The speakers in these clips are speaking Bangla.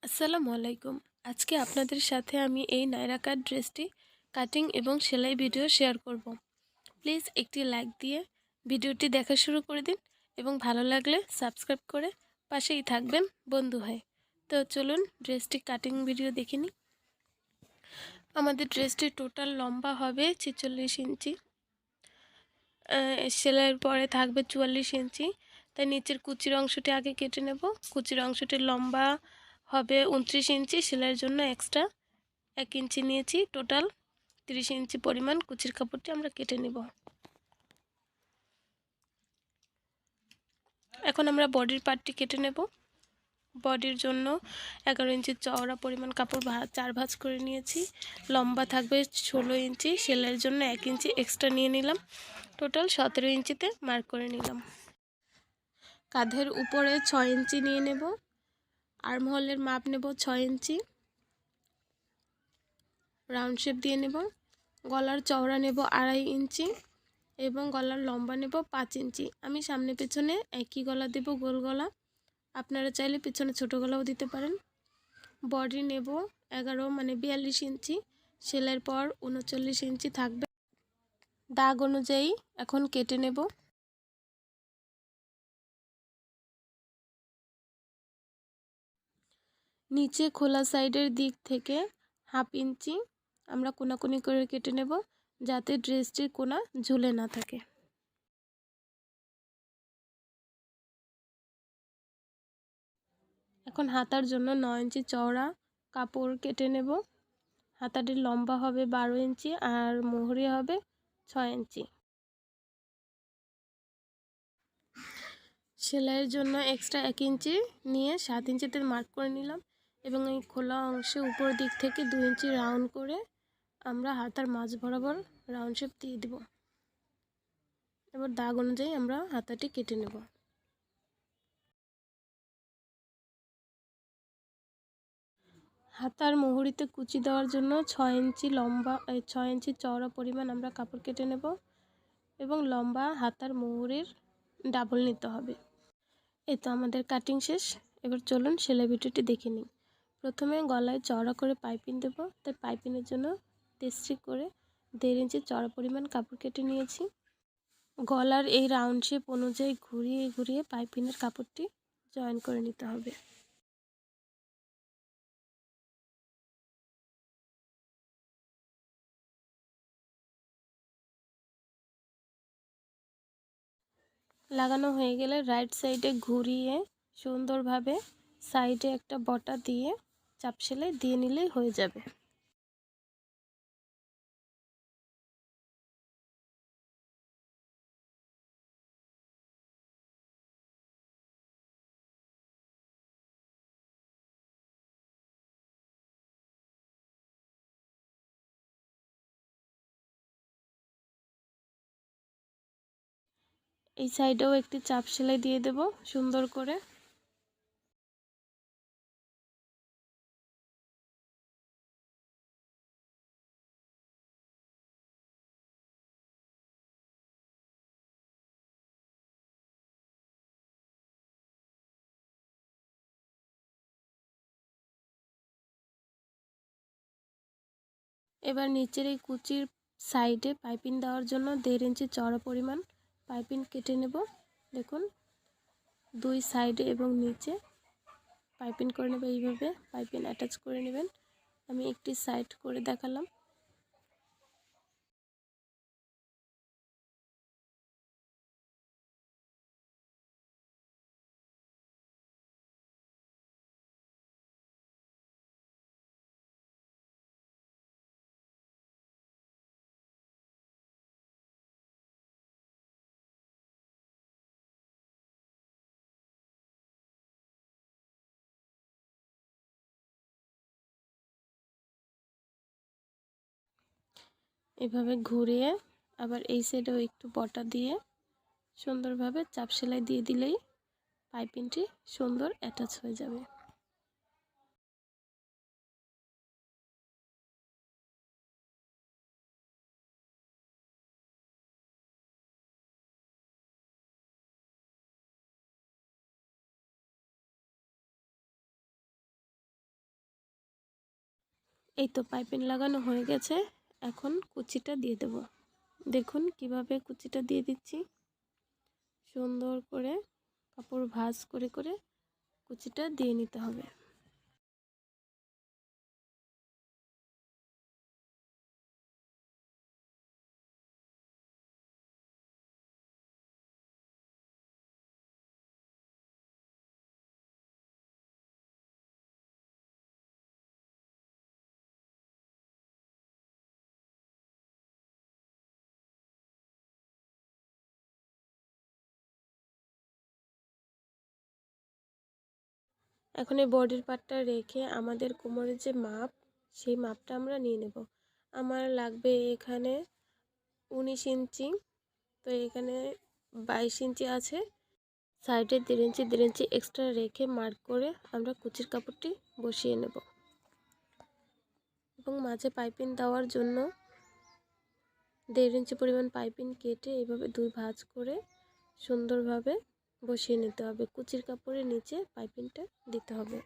আসসালামু আলাইকুম। আজকে আপনাদের সাথে আমি এই নায়রা কাট ড্রেসটি কাটিং এবং সেলাই ভিডিও শেয়ার করব। প্লিজ একটি লাইক দিয়ে ভিডিওটি দেখা শুরু করে দিন এবং ভালো লাগলে সাবস্ক্রাইব করে পাশেই থাকবেন বন্ধু হয়ে। তো চলুন ড্রেসটি কাটিং ভিডিও দেখে নিই। আমাদের ড্রেসটি টোটাল লম্বা হবে 46 ইঞ্চি, সেলাইয়ের পরে থাকবে 44 ইঞ্চি। তাই নিচের কুচির অংশটি আগে কেটে নেব। কুচির অংশটির লম্বা হবে 29 ইঞ্চি, সেলাইয়ের জন্য এক্সট্রা 1 ইঞ্চি নিয়েছি। টোটাল 30 ইঞ্চি পরিমাণ কুচির কাপড়টি আমরা কেটে নেব। এখন আমরা বডির পার্টটি কেটে নেব। বডির জন্য 11 ইঞ্চি চওড়া পরিমাণ কাপড় 4 ভাঁজ করে নিয়েছি। লম্বা থাকবে 16 ইঞ্চি, সেলাইয়ের জন্য 1 ইঞ্চি এক্সট্রা নিয়ে নিলাম। টোটাল 17 ইঞ্চিতে মার্ক করে নিলাম। কাঁধের উপরে 6 ইঞ্চি নিয়ে নেব। আর্মহোলের মাপ নেব 6 ইঞ্চি, রাউন্ড শেপ দিয়ে নেব। গলার চওড়া নেব 2.5 ইঞ্চি এবং গলার লম্বা নেব 5 ইঞ্চি। আমি সামনে পেছনে একই গলা দেব, গোল গলা। আপনারা চাইলে পেছনে ছোট গলাও দিতে পারেন। বডি নেব 11 মানে 42 ইঞ্চি, সেলাইয়ের পর 39 ইঞ্চি থাকবে। দাগ অনুযায়ী এখন কেটে নেব। নিচে খোলা সাইডের দিক থেকে 1/2 ইঞ্চি আমরা কোনাকুনি করে কেটে নেব, যাতে ড্রেসটির কোনা ঝুলে না থাকে। এখন হাতার জন্য 9 ইঞ্চি চওড়া কাপড় কেটে নেব। হাতাটির লম্বা হবে 12 ইঞ্চি আর মোহরি হবে 6 ইঞ্চি। সেলাইয়ের জন্য এক্সট্রা 1 ইঞ্চি নিয়ে 7 ইঞ্চিতে মার্ক করে নিলাম এবং এই খোলা অংশে উপর দিক থেকে 2 ইঞ্চি রাউন্ড করে আমরা হাতার মাঝ বরাবর রাউন্ড শেপ দিয়ে দেব। এবার দাগ অনুযায়ী আমরা হাতাটি কেটে নেব। হাতার মোহরিতে কুচি দেওয়ার জন্য 6 ইঞ্চি লম্বা 6 ইঞ্চি চওড়া পরিমাণ আমরা কাপড় কেটে নেব এবং লম্বা হাতার মোহরির ডাবল নিতে হবে। এই তো আমাদের কাটিং শেষ। এবার চলুন সেলাই ভিডিওটি দেখে নিই। প্রথমে গলায় চওড়া করে পাইপিং দেব, তাই পাইপিংয়ের জন্য 3 করে 1.5 ইঞ্চি চওড়া পরিমাণ কাপড় কেটে নিয়েছি। গলার এই রাউন্ড শেপ অনুযায়ী ঘুরিয়ে ঘুরিয়ে পাইপিংয়ের কাপড়টি জয়েন করে নিতে হবে। লাগানো হয়ে গেলে রাইট সাইডে ঘুরিয়ে সুন্দরভাবে সাইডে একটা বটা দিয়ে চাপ সেলাই দিয়ে নিলেই হয়ে যাবে। এই সাইডেও একটি চাপ সেলাই দিয়ে দেব সুন্দর করে। এবার নিচের এই কুচির সাইডে পাইপিং দেওয়ার জন্য 1.5 ইঞ্চি চওড়া পরিমাণ পাইপিং কেটে নেব। দেখুন 2 সাইডে এবং নিচে পাইপিং করে নেব। এইভাবে পাইপিং অ্যাটাচ করে নেবেন। আমি একটি সাইড করে দেখালাম। এভাবে ঘুরিয়ে আবার এই সাইডেও একটু বটা দিয়ে সুন্দরভাবে চাপ সেলাই দিয়ে দিলেই পাইপিংটি সুন্দর অ্যাটাচ হয়ে যাবে। এই তো পাইপিং লাগানো হয়ে গেছে। এখন কুচিটা দিয়ে দেব। দেখুন কিভাবে কুচিটা দিয়ে দিচ্ছি। সুন্দর করে কাপড় ভাঁজ করে করে কুচিটা দিয়ে নিতে হবে। এখন এই বডির পার্টটা রেখে আমাদের কোমরের যে মাপ, সেই মাপটা আমরা নিয়ে নেব। আমার লাগবে এখানে 19 ইঞ্চি, তো এখানে 22 ইঞ্চি আছে। সাইডে 1.5 ইঞ্চি এক্সট্রা রেখে মার্ক করে আমরা কুচির কাপড়টি বসিয়ে নেব এবং মাঝে পাইপিং দেওয়ার জন্য 1.5 ইঞ্চি পরিমাণ পাইপিং কেটে এভাবে 2 ভাঁজ করে সুন্দরভাবে বসিয়ে নিতে হবে। কুচির কাপড়ের নিচে পাইপিংটা দিতে হবে।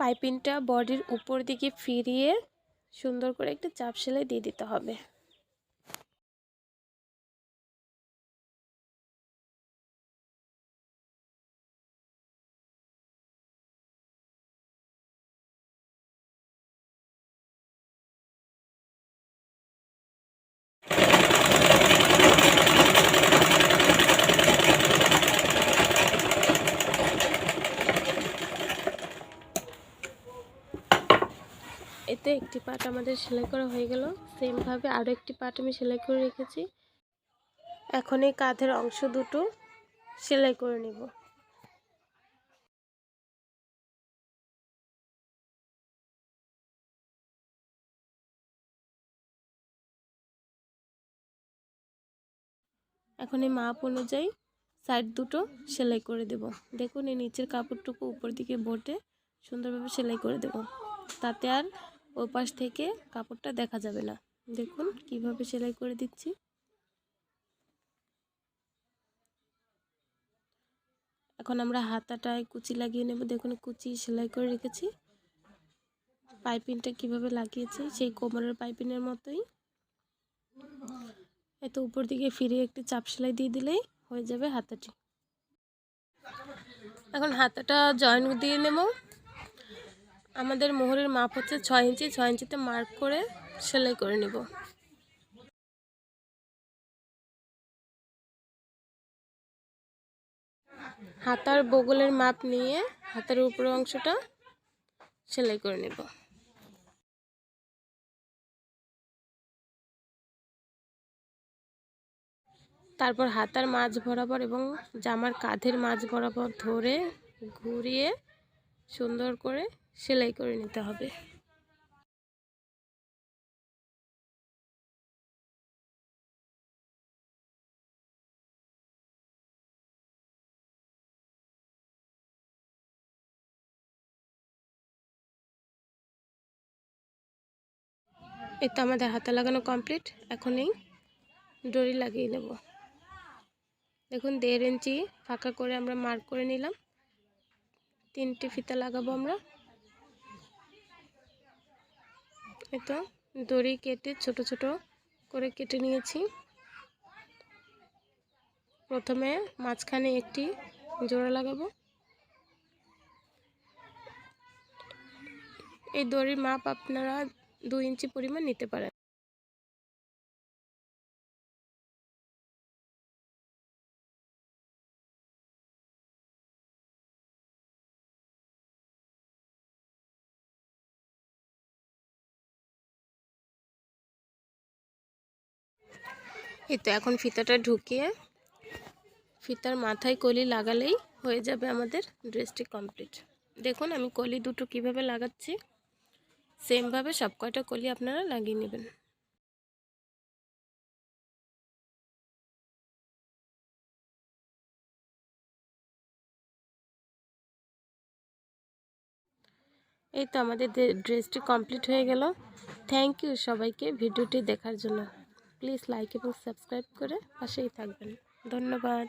পাইপিংটা বডির উপর দিকে ফিরিয়ে সুন্দর করে একটা চাপ সেলাই দিয়ে দিতে হবে। এতে একটি পার্ট আমাদের সেলাই করা হয়ে গেল। সেমভাবে আরও একটি পার্ট আমি সেলাই করে রেখেছি। এখন এই কাঁধের অংশ দুটো সেলাই করে নেব। এখন এই মাপ অনুযায়ী সাইড দুটো সেলাই করে দেব। দেখুন এই নিচের কাপড়টুকু উপর দিকে বটে সুন্দরভাবে সেলাই করে দেব, তাতে আর ওই পাশ থেকে কাপড়টা দেখা যাবে না। দেখুন কিভাবে সেলাই করে দিচ্ছি। এখন আমরা হাতাটায় কুচি লাগিয়ে নেব। দেখুন কুচি সেলাই করে রেখেছি। পাইপিংটা কিভাবে লাগিয়েছি সেই কোমরের পাইপিংয়ের মতোই। এত উপর দিকে ফিরিয়ে একটি চাপ সেলাই দিয়ে দিলেই হয়ে যাবে হাতাটি। এখন হাতাটা জয়েন দিয়ে নেব। আমাদের মোহরের মাপ হচ্ছে 6 ইঞ্চি। 6 ইঞ্চিতে মার্ক করে সেলাই করে নেব। হাতার বগলের মাপ নিয়ে হাতের উপরের অংশটা সেলাই করে নেব। তারপর হাতার মাঝ বরাবর এবং জামার কাঁধের মাঝ বরাবর ধরে ঘুরিয়ে সুন্দর করে সেলাই করে নিতে হবে। এই তো আমাদের হাতা লাগানো কমপ্লিট। এখন এই ডরি লাগিয়ে নেব। দেখুন 1.5 ইঞ্চি ফাঁকা করে আমরা মার্ক করে নিলাম। 3টে ফিতা লাগাবো আমরা। এই তো দড়ি কেটে ছোট ছোট করে কেটে নিয়েছি। প্রথমে মাঝখানে একটি জোড়া লাগাবো। এই দড়ির মাপ আপনারা 2 ইঞ্চি পরিমাণ নিতে পারেন। এই তো এখন ফিতাটা ঢুকিয়ে ফিতার মাথায় কলি লাগালেই হয়ে যাবে আমাদের ড্রেসটি কমপ্লিট। দেখুন আমি কলি দুটো কিভাবে লাগাচ্ছি, সেমভাবে সব কয়টা কলি আপনারা লাগিয়ে নেবেন। এই তো আমাদের ড্রেসটি কমপ্লিট হয়ে গেল। থ্যাংক ইউ সবাইকে ভিডিওটি দেখার জন্য। প্লিজ লাইক এবং সাবস্ক্রাইব করে পাশেই থাকবেন। ধন্যবাদ।